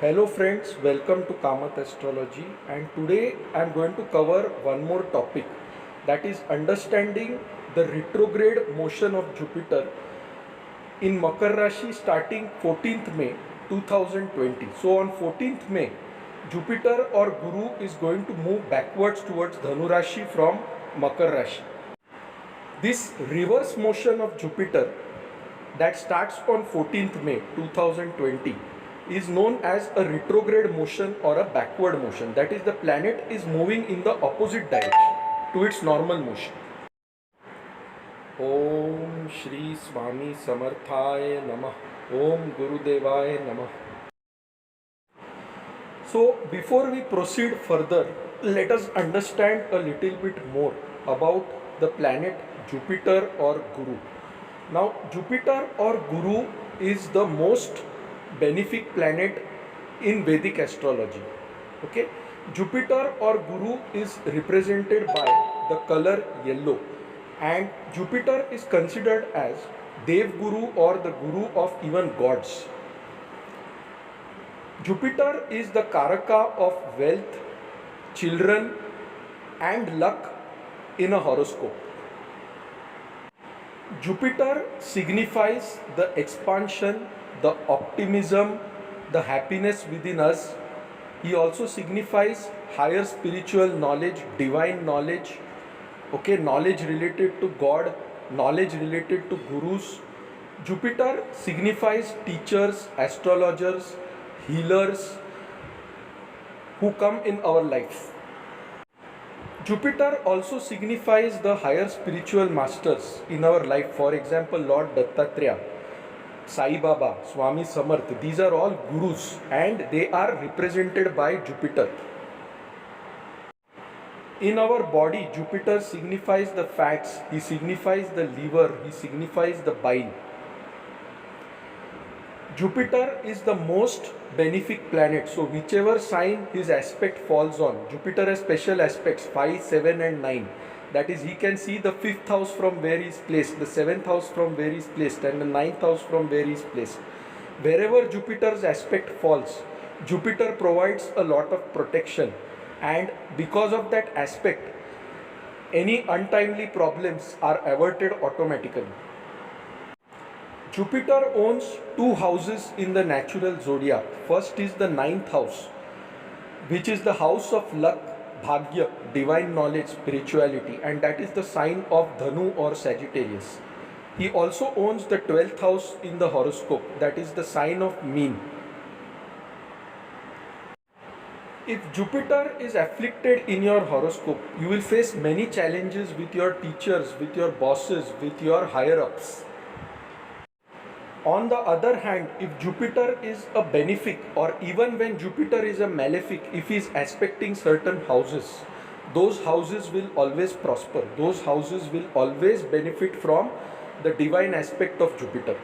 Hello friends, welcome to Kamath Astrology, and today I am going to cover one more topic, that is understanding the retrograde motion of Jupiter in Makar Rashi starting 14th May 2020. So on 14th May, Jupiter or Guru is going to move backwards towards Dhanu Rashi from Makar Rashi. This reverse motion of Jupiter that starts on 14th May 2020 is known as a retrograde motion or a backward motion. That is, the planet is moving in the opposite direction to its normal motion. Om Shri Swami Samarthaya Namah. Om Gurudevaya Namah. So before we proceed further, let us understand a little bit more about the planet Jupiter or Guru. Now Jupiter or Guru is the most benefic planet in Vedic astrology. Okay, Jupiter or Guru is represented by the color yellow, and Jupiter is considered as Dev Guru or the Guru of even gods. Jupiter is the Karaka of wealth, children, and luck in a horoscope. Jupiter signifies the expansion, the optimism, the happiness within us. He also signifies higher spiritual knowledge, divine knowledge, okay, knowledge related to God, knowledge related to gurus. Jupiter signifies teachers, astrologers, healers who come in our life. Jupiter also signifies the higher spiritual masters in our life. For example, Lord Dattatreya, Sai Baba, Swami Samarth, these are all gurus and they are represented by Jupiter. In our body, Jupiter signifies the fats, he signifies the liver, he signifies the bile. Jupiter is the most benefic planet, so whichever sign his aspect falls on, Jupiter has special aspects 5, 7 and 9. That is, he can see the 5th house from where he is placed, the 7th house from where he is placed, and the 9th house from where he is placed. Wherever Jupiter's aspect falls, Jupiter provides a lot of protection, and because of that aspect, any untimely problems are averted automatically. Jupiter owns two houses in the natural zodiac. First is the 9th house, which is the house of luck, bhagya, divine knowledge, spirituality, and that is the sign of Dhanu or Sagittarius. He also owns the 12th house in the horoscope, that is the sign of Meen. If Jupiter is afflicted in your horoscope, you will face many challenges with your teachers, with your bosses, with your higher ups. On the other hand, if Jupiter is a benefic, or even when Jupiter is a malefic, if he is aspecting certain houses, those houses will always prosper. Those houses will always benefit from the divine aspect of Jupiter.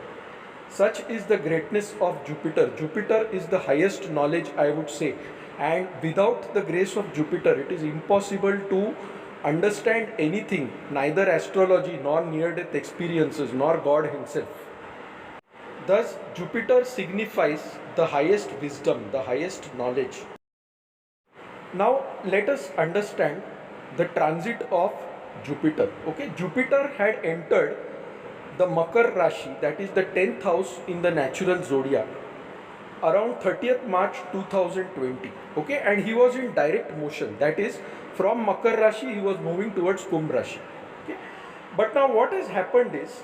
Such is the greatness of Jupiter. Jupiter is the highest knowledge, I would say, and without the grace of Jupiter, it is impossible to understand anything, neither astrology nor near-death experiences nor God himself. Thus, Jupiter signifies the highest wisdom, the highest knowledge. Now, let us understand the transit of Jupiter. Okay, Jupiter had entered the Makar Rashi, that is the 10th house in the natural zodiac, around 30th March 2020. Okay, and he was in direct motion, that is, from Makar Rashi he was moving towards Kumbh Rashi. Okay, but now what has happened is,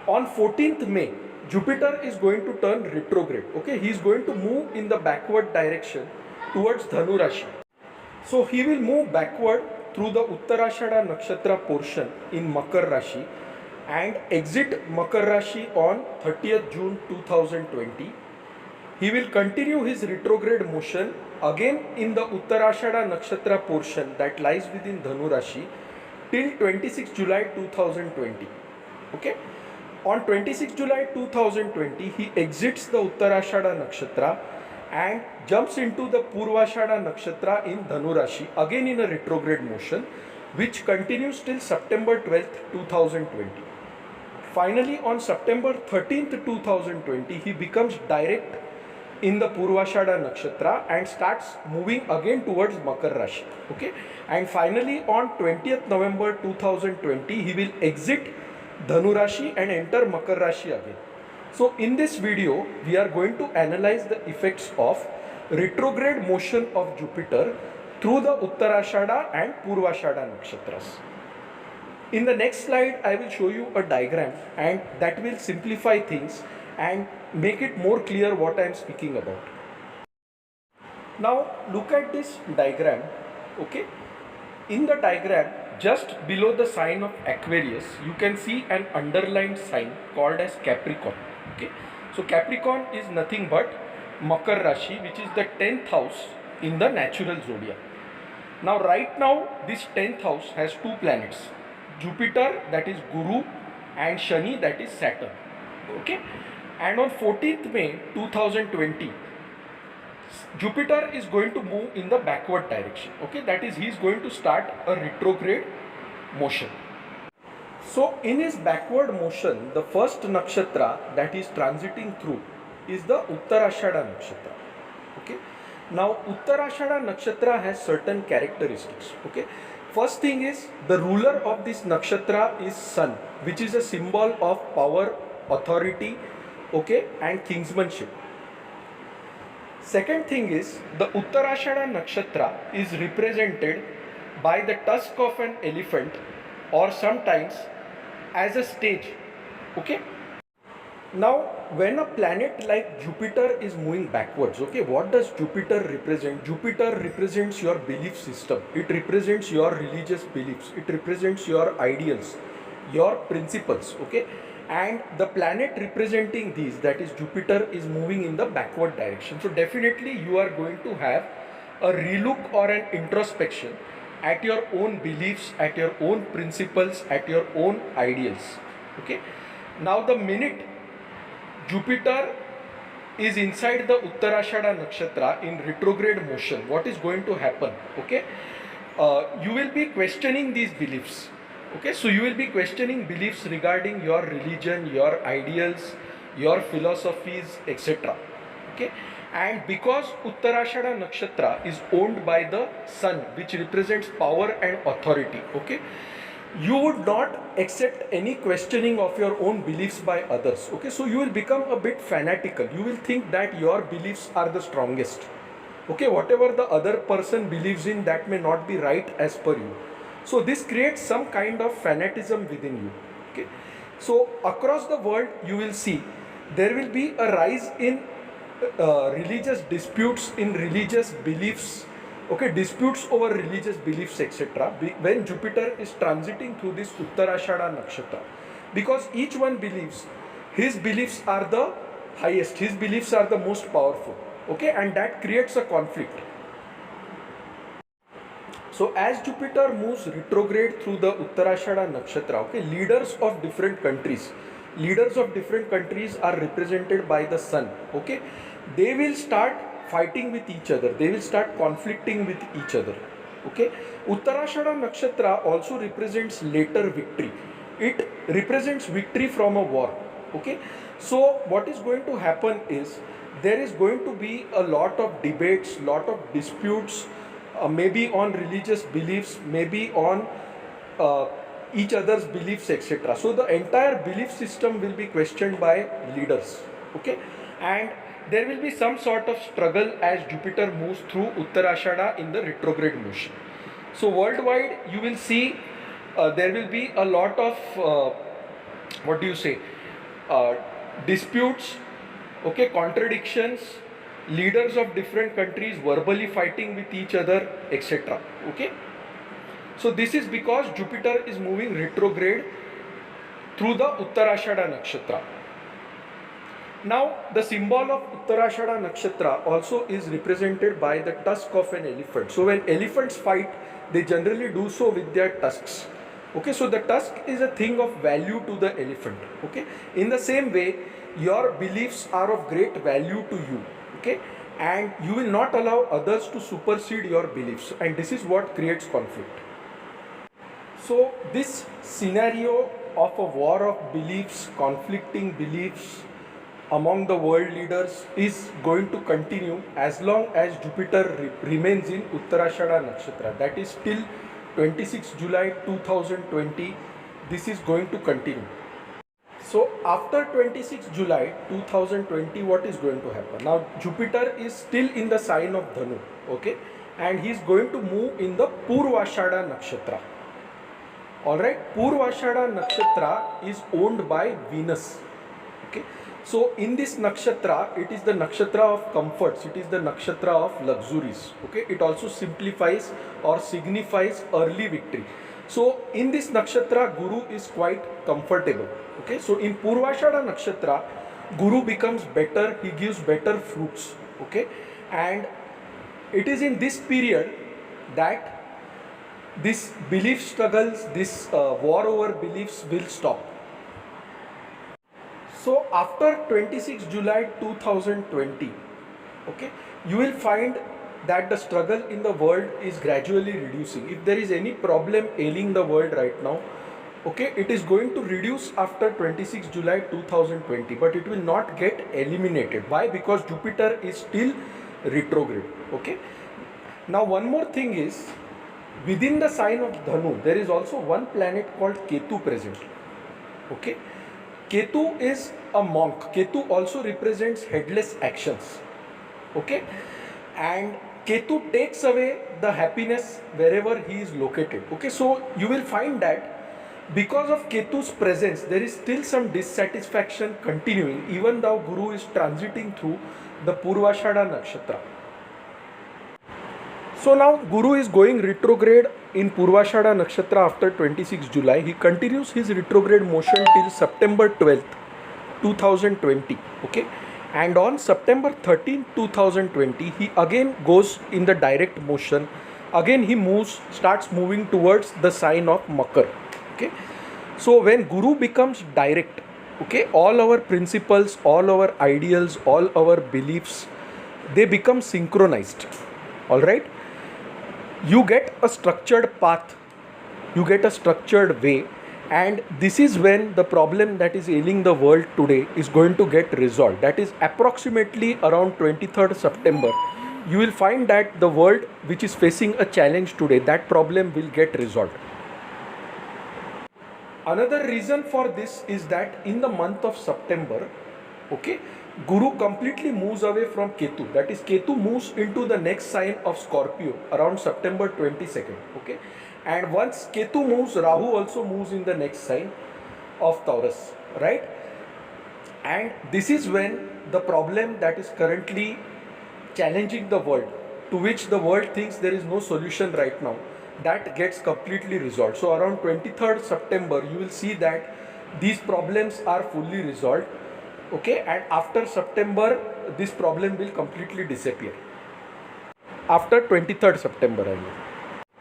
on 14th May, Jupiter is going to turn retrograde. Okay, he is going to move in the backward direction towards Dhanu Rashi. So he will move backward through the Uttarashada Nakshatra portion in Makar Rashi and exit Makar Rashi on 30th June 2020. He will continue his retrograde motion again in the Uttarashada Nakshatra portion that lies within Dhanu Rashi till 26 July 2020. Okay. On 26 July 2020, he exits the Uttarashada Nakshatra and jumps into the Purvashada Nakshatra in Dhanu Rashi, again in a retrograde motion, which continues till September 12th, 2020. Finally, on September 13th, 2020, he becomes direct in the Purvashada Nakshatra and starts moving again towards Makar Rashi. Okay, and finally on 20th November 2020 he will exit Dhanu Rashi and enter Makar Rashi again. So in this video we are going to analyze the effects of retrograde motion of Jupiter through the Uttarashada and Purvashada Nakshatras. In the next slide I will show you a diagram and that will simplify things and make it more clear what I am speaking about. Now look at this diagram. Okay, in the diagram just below the sign of Aquarius you can see an underlined sign called as Capricorn. Okay, so Capricorn is nothing but Makar Rashi, which is the 10th house in the natural zodiac. Now right now this 10th house has two planets, Jupiter, that is Guru, and Shani, that is Saturn. Okay, and on 14th May 2020 Jupiter is going to move in the backward direction. Okay, that is he is going to start a retrograde motion. So in his backward motion the first nakshatra that is transiting through is the Uttarashada Nakshatra. Okay, now Uttarashada Nakshatra has certain characteristics. Okay, first thing is the ruler of this nakshatra is Sun, which is a symbol of power, authority, okay, and kingsmanship. Second thing is the Uttarashada Nakshatra is represented by the tusk of an elephant or sometimes as a stage. Okay, now when a planet like Jupiter is moving backwards, okay, what does Jupiter represent? Jupiter represents your belief system, it represents your religious beliefs, it represents your ideals, your principles. Okay, and the planet representing these, that is Jupiter, is moving in the backward direction. So definitely you are going to have a relook or an introspection at your own beliefs, at your own principles, at your own ideals. Okay, now the minute Jupiter is inside the Uttarashada Nakshatra in retrograde motion, what is going to happen? Okay, you will be questioning these beliefs. Okay, so you will be questioning beliefs regarding your religion, your ideals, your philosophies, etc. Okay, and because Uttarashada Nakshatra is owned by the Sun, which represents power and authority, okay, you would not accept any questioning of your own beliefs by others. Okay, so you will become a bit fanatical. You will think that your beliefs are the strongest. Okay, whatever the other person believes in, that may not be right as per you. So this creates some kind of fanatism within you. Okay, so across the world you will see there will be a rise in religious disputes, in religious beliefs. Okay, disputes over religious beliefs, etc. when Jupiter is transiting through this Uttarashada Nakshatra, because each one believes his beliefs are the highest, his beliefs are the most powerful. Okay, and that creates a conflict. So as Jupiter moves retrograde through the Uttarashada Nakshatra, okay, leaders of different countries are represented by the Sun. Okay, they will start fighting with each other, they will start conflicting with each other. Okay, Uttarashada Nakshatra also represents later victory. It represents victory from a war. Okay, so what is going to happen is there is going to be a lot of debates, lot of disputes, maybe on religious beliefs, maybe on each other's beliefs, etc. So the entire belief system will be questioned by leaders. Okay, and there will be some sort of struggle as Jupiter moves through Uttarashada in the retrograde motion. So worldwide you will see there will be a lot of disputes, okay, contradictions, leaders of different countries verbally fighting with each other, etc. Okay, so this is because Jupiter is moving retrograde through the Uttarashada Nakshatra. Now the symbol of Uttarashada Nakshatra also is represented by the tusk of an elephant. So when elephants fight, they generally do so with their tusks. Okay, so the tusk is a thing of value to the elephant. Okay, in the same way your beliefs are of great value to you. Okay, and you will not allow others to supersede your beliefs, and this is what creates conflict. So this scenario of a war of beliefs, conflicting beliefs, among the world leaders is going to continue as long as Jupiter remains in Uttarashada Nakshatra. That is till 26 July 2020. This is going to continue. So after 26 July 2020, what is going to happen? Now Jupiter is still in the sign of Dhanu, okay, and he is going to move in the Purvashada Nakshatra. Alright, Purvashada Nakshatra is owned by Venus. Okay, so in this nakshatra, it is the nakshatra of comforts, it is the nakshatra of luxuries. Okay, it also simplifies or signifies early victory. So in this nakshatra, Guru is quite comfortable. Okay, so in Purvashada Nakshatra, Guru becomes better, he gives better fruits. Okay, and it is in this period that this belief struggles, this war over beliefs will stop. So after 26 July 2020, okay, you will find that the struggle in the world is gradually reducing. If there is any problem ailing the world right now, okay, it is going to reduce after 26 July 2020, but it will not get eliminated. Why? Because Jupiter is still retrograde. Okay. Now one more thing is, within the sign of Dhanu, there is also one planet called Ketu present. Okay. Ketu is a monk. Ketu also represents headless actions. Okay. And Ketu takes away the happiness wherever he is located. Okay. So you will find that because of Ketu's presence, there is still some dissatisfaction continuing, even though Guru is transiting through the Purvashada Nakshatra. So now Guru is going retrograde in Purvashada Nakshatra after 26 July. He continues his retrograde motion till September 12th, 2020. Okay. And on September 13th, 2020, he again goes in the direct motion. Again he starts moving towards the sign of Makar. Okay. So when Guru becomes direct, okay, all our principles, all our ideals, all our beliefs, they become synchronized. Alright. You get a structured path, you get a structured way, and this is when the problem that is ailing the world today is going to get resolved. That is approximately around 23rd September. You will find that the world which is facing a challenge today, that problem will get resolved. Another reason for this is that in the month of September, okay, Guru completely moves away from Ketu. That is, Ketu moves into the next sign of Scorpio around September 22nd. Okay, and once Ketu moves, Rahu also moves in the next sign of Taurus. Right, and this is when the problem that is currently challenging the world, to which the world thinks there is no solution right now, that gets completely resolved. So around 23rd September, you will see that these problems are fully resolved. Okay, and after September, this problem will completely disappear. After 23rd September, I mean.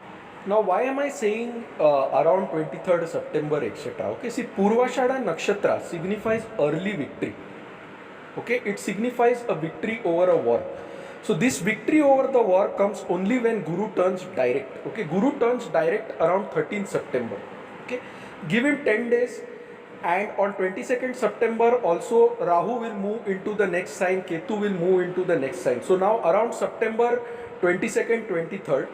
Now, why am I saying around 23rd September, etc.? Okay, see, Purvashada Nakshatra signifies early victory. Okay, it signifies a victory over a war. So this victory over the war comes only when Guru turns direct. Okay, Guru turns direct around 13th September. Okay, give him 10 days. And on 22nd September also Rahu will move into the next sign, Ketu will move into the next sign. So now around September 22nd, 23rd,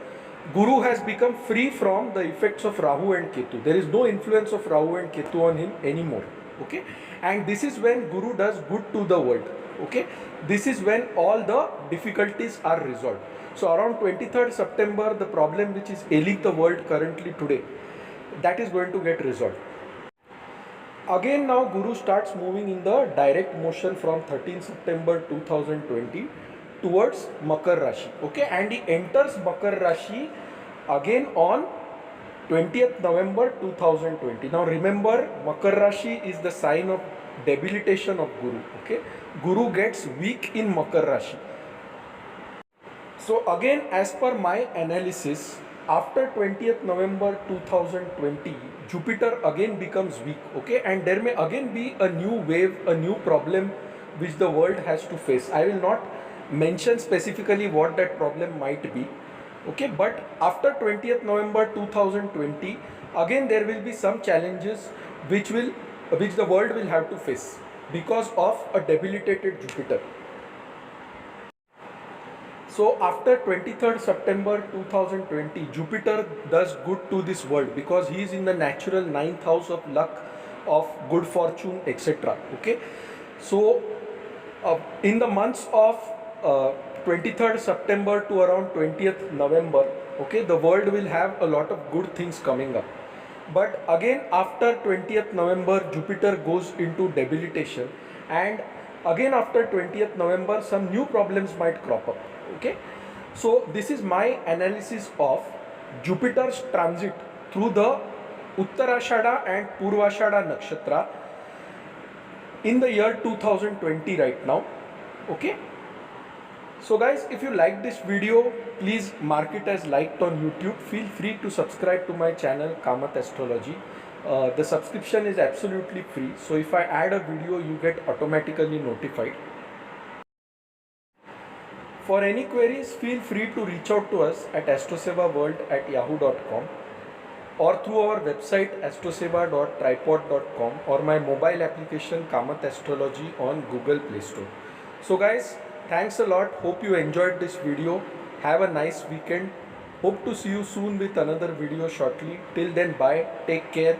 Guru has become free from the effects of Rahu and Ketu. There is no influence of Rahu and Ketu on him anymore. Okay, and this is when Guru does good to the world. Okay, this is when all the difficulties are resolved. So around 23rd September, the problem which is ailing the world currently today, that is going to get resolved. Again now Guru starts moving in the direct motion from 13th September 2020 towards Makar Rashi. Okay, and he enters Makar Rashi again on 20th November 2020. Now remember, Makar Rashi is the sign of debilitation of Guru. Okay, Guru gets weak in Makar Rashi. So again, as per my analysis, after 20th November 2020, Jupiter again becomes weak. Okay, and there may again be a new wave, a new problem which the world has to face. I will not mention specifically what that problem might be. Okay, but after 20th November 2020, again there will be some challenges which the world will have to face. because of a debilitated Jupiter. So after 23rd September 2020, Jupiter does good to this world because he is in the natural ninth house of luck, of good fortune, etc. Okay, so in the months of 23rd September to around 20th November, okay, the world will have a lot of good things coming up. But again, after 20th November, Jupiter goes into debilitation, and again after 20th November, some new problems might crop up. Okay, so this is my analysis of Jupiter's transit through the Uttarashada and Purvashada nakshatra in the year 2020 right now. Okay, so guys, if you like this video, please mark it as liked on YouTube. Feel free to subscribe to my channel Kamath Astrology. The subscription is absolutely free, so if I add a video, you get automatically notified. For any queries, feel free to reach out to us at astrosevaworld@yahoo.com or through our website astroseva.tripod.com or my mobile application Kamath Astrology on Google Play Store. So guys, thanks a lot. Hope you enjoyed this video. Have a nice weekend. Hope to see you soon with another video shortly. Till then, bye. Take care.